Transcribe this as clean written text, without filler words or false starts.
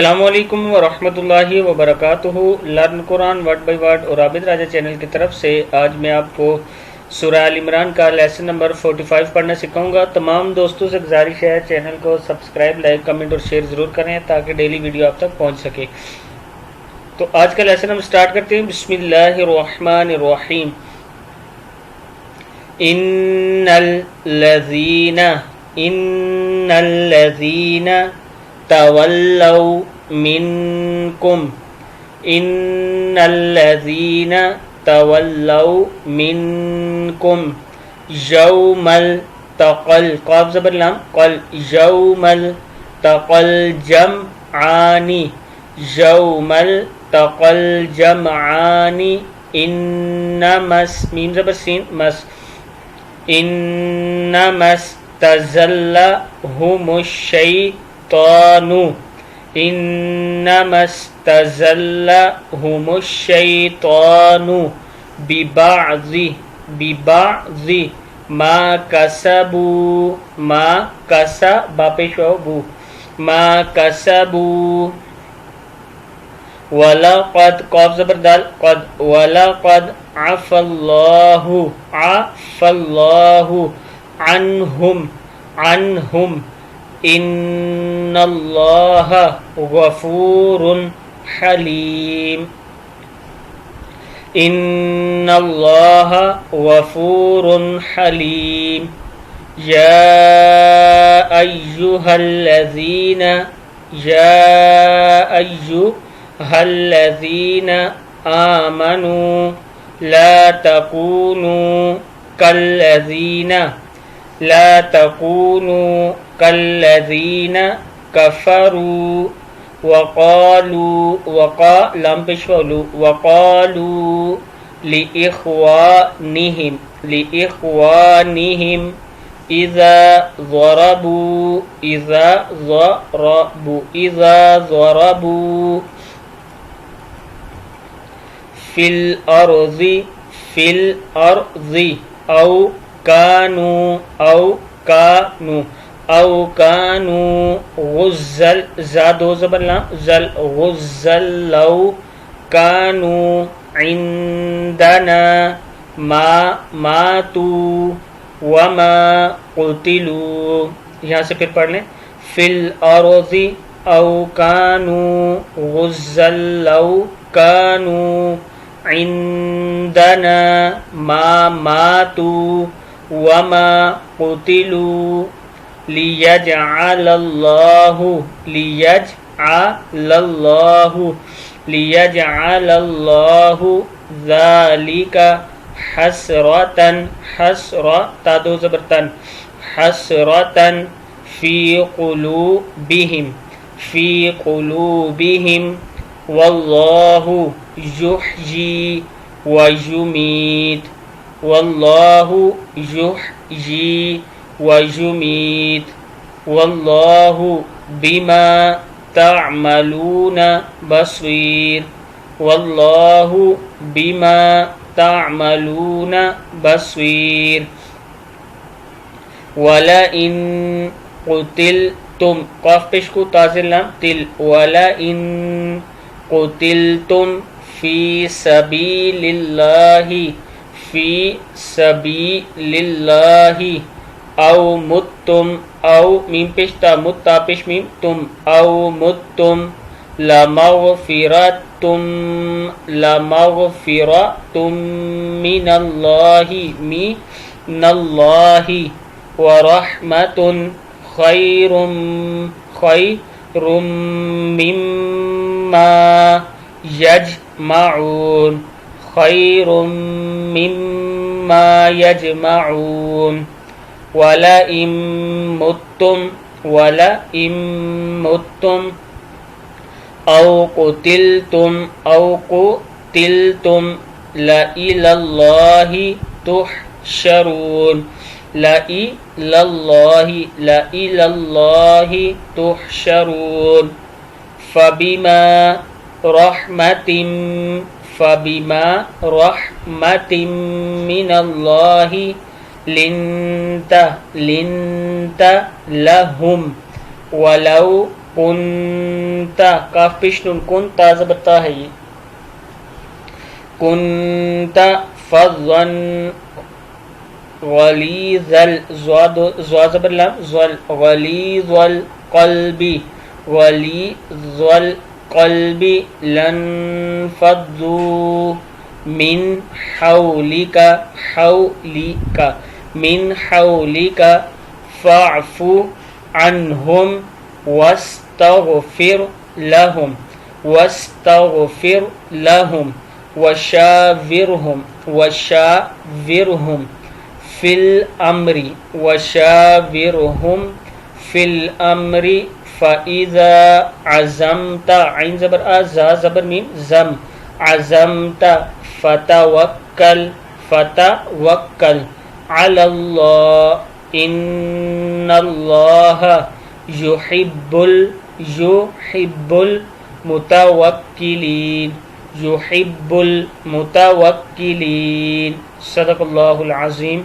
السلام علیکم ورحمۃ اللہ وبرکاتہ۔ Learn Quran word by word اور عابد راجہ چینل کی طرف سے آج میں آپ کو سورہ آل عمران کا لیسن نمبر 45 پڑھنا سکھاؤں گا۔ تمام دوستوں سے گزارش ہے چینل کو سبسکرائب، لائک، کمنٹ اور شیئر ضرور کریں تاکہ ڈیلی ویڈیو آپ تک پہنچ سکے۔ تو آج کا لیسن ہم سٹارٹ کرتے ہیں۔ بسم اللہ الرحمن الرحیم۔ ان الذین تولوا منکم ان الذین تولوا منکم یوم التقل قاف زبر لام قل یوم التقل جمعان یوم التقل جمعان انما میم زبر سین مس انما استزلهم الشیطان انما استزلهم الشیطان ببعض ما کسبوا وَلَقَدْ قاف زبر دال قد وَلَقَدْ عَفَى اللَّهُ عَنْهُمْ إِنَّ اللَّهَ غَفُورٌ حَلِيمٌ إِنَّ اللَّهَ غَفُورٌ حَلِيمٌ يَا أَيُّهَا الذين آمنوا لا تكونوا كالذين كفروا وقالوا لإخوانهم إذا ضربوا في الأرض أو كانوا غزا لو كانوا عندنا ما ماتوا وما قتلوا۔ یہاں سے پھر پڑھ لیں فی الارض او كانوا غزا لو كانوا عندنا ما ماتوا وما قتلوا ليجعل الله ذلك حسرة في قلوبهم والله يحيي ويميت والله بما تعملون بصير ولئن قتلتم قاف پیش کو تازل لام تل ولئن قتلتم في سبيل الله او متم او میم پیش تا مت تا پیش میم تم او متم لمغفرة من الله ورحمة خير مما يجمعون ولئن متم أو قتلتم لإلى الله تحشرون فبما رحمة من الله لنت لهم ولو کنتا کاف پیش نون کن تا زبر تا ہے یہ کنتا فظن غلیظ زوا زبر لام زل غلیظ القلب غلیظ القلب لانفضوا من حولك من حولك فاعف عنهم واستغفر لهم وشاورهم في الأمر فإذا عزمت عين زبر زا زبر ميم زم عزمت فتوكل على الله إن الله يحب المتوكلين صدق الله العظيم.